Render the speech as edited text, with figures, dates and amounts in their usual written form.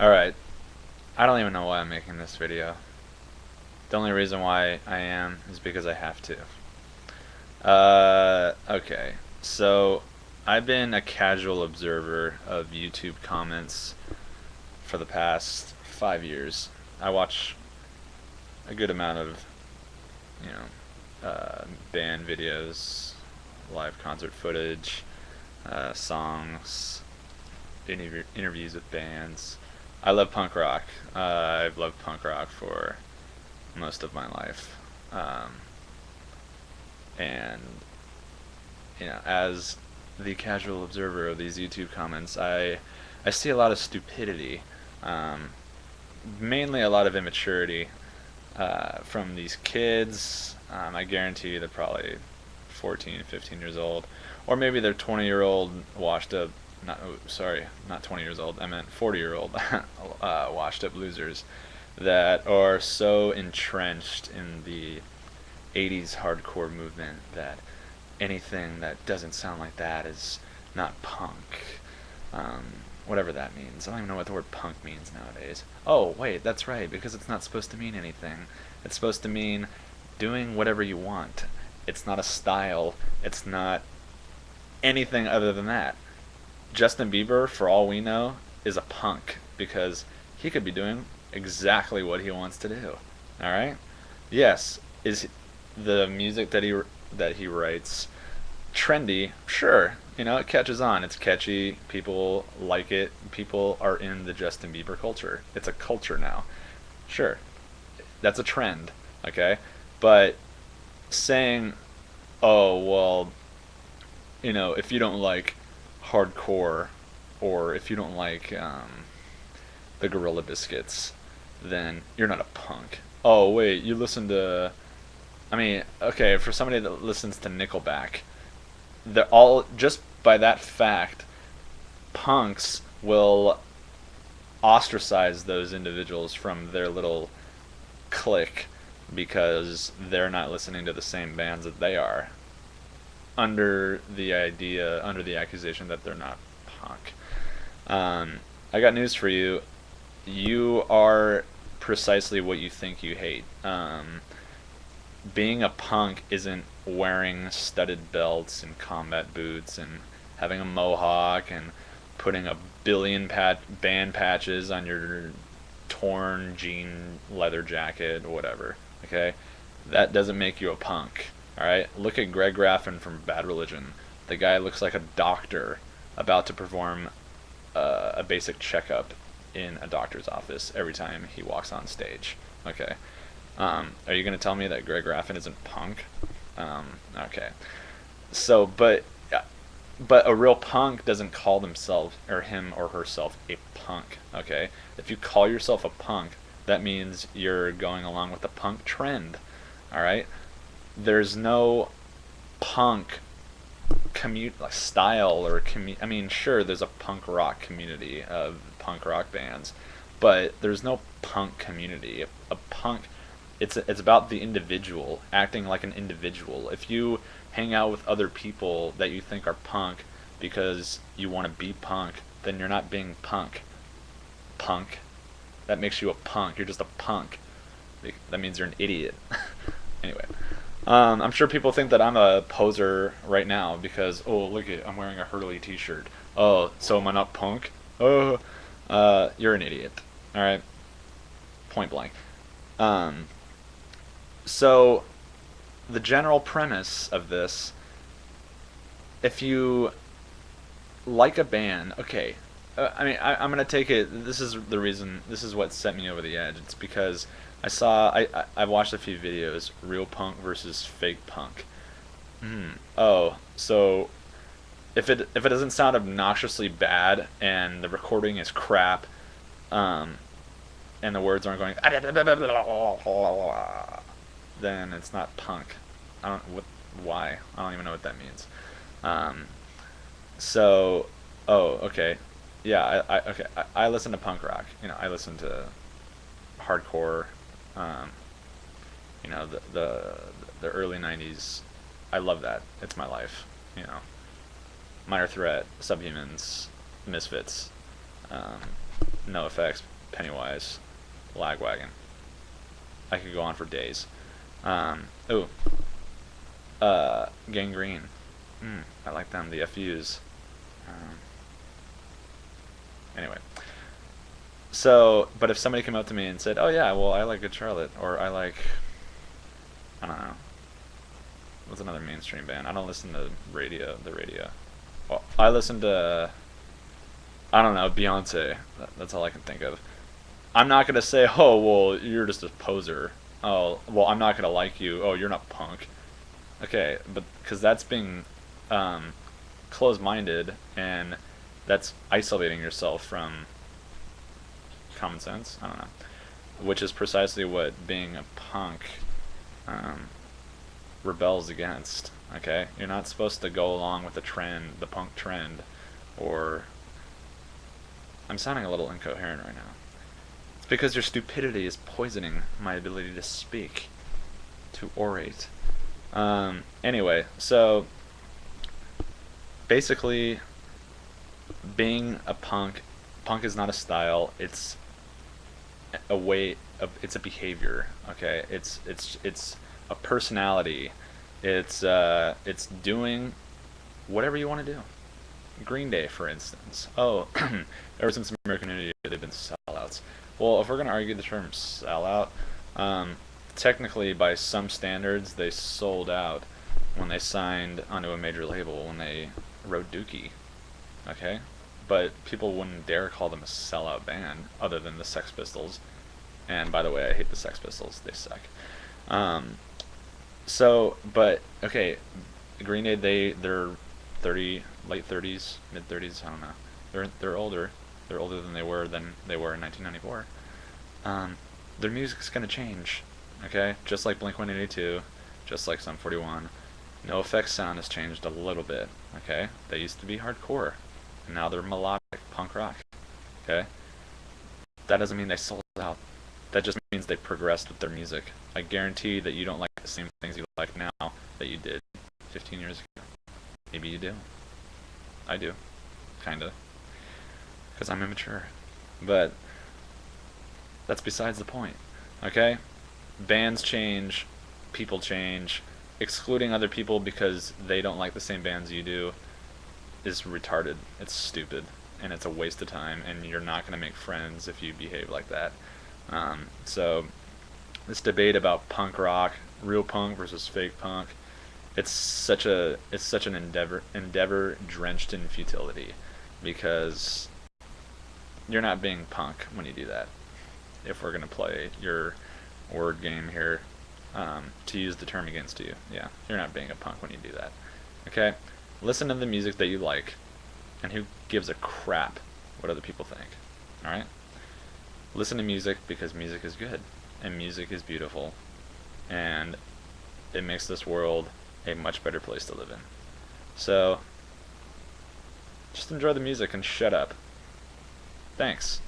Alright, I don't even know why I'm making this video. The only reason why I am is because I have to. Okay, so I've been a casual observer of YouTube comments for the past 5 years. I watch a good amount of, band videos, live concert footage, songs, interviews with bands. I love punk rock. I've loved punk rock for most of my life. And, as the casual observer of these YouTube comments, I see a lot of stupidity, um, mainly a lot of immaturity from these kids. I guarantee you they're probably 14, 15 years old, or maybe they're 20-year-old washed up. Not sorry, not 20 years old. I meant 40-year-old washed up losers that are so entrenched in the 80s hardcore movement that anything that doesn't sound like that is not punk. Um, Whatever that means. I don't even know what the word punk means nowadays. Oh, wait, that's right, because it's not supposed to mean anything. It's supposed to mean doing whatever you want. It's not a style. It's not anything other than that. Justin Bieber, for all we know, is a punk because he could be doing exactly what he wants to do. All right? Yes, is the music that he writes trendy? Sure. It catches on. It's catchy. People like it. People are in the Justin Bieber culture. It's a culture now. Sure. That's a trend, okay? But saying, "Oh, well, if you don't like hardcore, or if you don't like the Gorilla Biscuits, then you're not a punk." Oh, wait, you listen to. I mean, okay, for somebody that listens to Nickelback, they're all just by that fact, punks will ostracize those individuals from their little clique because they're not listening to the same bands that they are, under the accusation that they're not punk. I got news for you. You are precisely what you think you hate. Being a punk isn't wearing studded belts and combat boots and having a mohawk and putting a billion band patches on your torn jean leather jacket or whatever. Okay, that doesn't make you a punk. All right, look at Greg Graffin from Bad Religion. The guy looks like a doctor about to perform a basic checkup in a doctor's office every time he walks on stage. Okay, are you gonna tell me that Greg Graffin isn't punk? Okay, so but a real punk doesn't call themselves or him or herself a punk. Okay, if you call yourself a punk, that means you're going along with the punk trend. All right, there's no punk like style or I mean, sure, there's a punk rock community of punk rock bands, but there's no punk community. A punk, it's about the individual acting like an individual. If you hang out with other people that you think are punk because you want to be punk, then you're not being punk. Punk. That makes you a punk. You're just a punk. That means you're an idiot. Anyway, I'm sure people think that I'm a poser right now because, oh, look at, I'm wearing a Hurley t-shirt. Oh, so am I not punk? Oh, you're an idiot. All right, point blank. So the general premise of this, if you like a band, okay, I mean, I'm gonna take it. This is the reason. This is what set me over the edge. It's because I've watched a few videos, real punk versus fake punk. Oh, so if it doesn't sound obnoxiously bad and the recording is crap, um, and the words aren't going, then it's not punk. I don't what why. I don't even know what that means. Um, so, oh, okay, yeah, I listen to punk rock. I listen to hardcore. Um, the early '90s. I love that. It's my life. Minor Threat, Subhumans, Misfits, um, No Effects, Pennywise, Lagwagon. I could go on for days. Gangrene. I like them, the FUs. Um, anyway. So, but if somebody came up to me and said, "Oh yeah, well I like Good Charlotte," or I like, I don't know, what's another mainstream band? I don't listen to the radio. Well, I listen to, I don't know, Beyonce. That's all I can think of. I'm not gonna say, "Oh well, you're just a poser." Oh well, I'm not gonna like you. Oh, you're not punk. Okay, but because that's being um, closed-minded, and that's isolating yourself from common sense. I don't know, which is precisely what being a punk um, rebels against. Okay, you're not supposed to go along with the trend, the punk trend, or I'm sounding a little incoherent right now. It's because your stupidity is poisoning my ability to speak, to orate. Anyway, so basically, being a punk is not a style. It's a way of, it's a behavior. Okay, it's a personality. It's doing whatever you want to do. Green Day, for instance. Oh, ever since American Idiot, they've been sellouts. Well, if we're gonna argue the term sellout, um, technically by some standards they sold out when they signed onto a major label when they wrote Dookie. Okay, but people wouldn't dare call them a sellout band other than the Sex Pistols. And by the way, I hate the Sex Pistols. They suck. Um, so, but okay, Green Day, they're 30, late 30s, mid 30s. I don't know. They're older. They're older than they were in 1994. Their music's gonna change. Okay, just like Blink 182, just like Sum 41. No Effects sound has changed a little bit. Okay, they used to be hardcore, and now they're melodic punk rock. Okay, that doesn't mean they sold out. That just means they progressed with their music. I guarantee that you don't like the same things you like now that you did 15 years ago. Maybe you do. I do. Kinda. Because I'm immature. But that's besides the point. Okay? Bands change, people change. Excluding other people because they don't like the same bands you do is retarded. It's stupid. And it's a waste of time. And you're not going to make friends if you behave like that. So, this debate about punk rock, real punk versus fake punk, it's such an endeavor drenched in futility, because you're not being punk when you do that. If we're gonna play your word game here, to use the term against you, yeah, you're not being a punk when you do that. Okay, listen to the music that you like, and who gives a crap what other people think. All right, listen to music because music is good and music is beautiful, and it makes this world a much better place to live in. So, just enjoy the music and shut up. Thanks.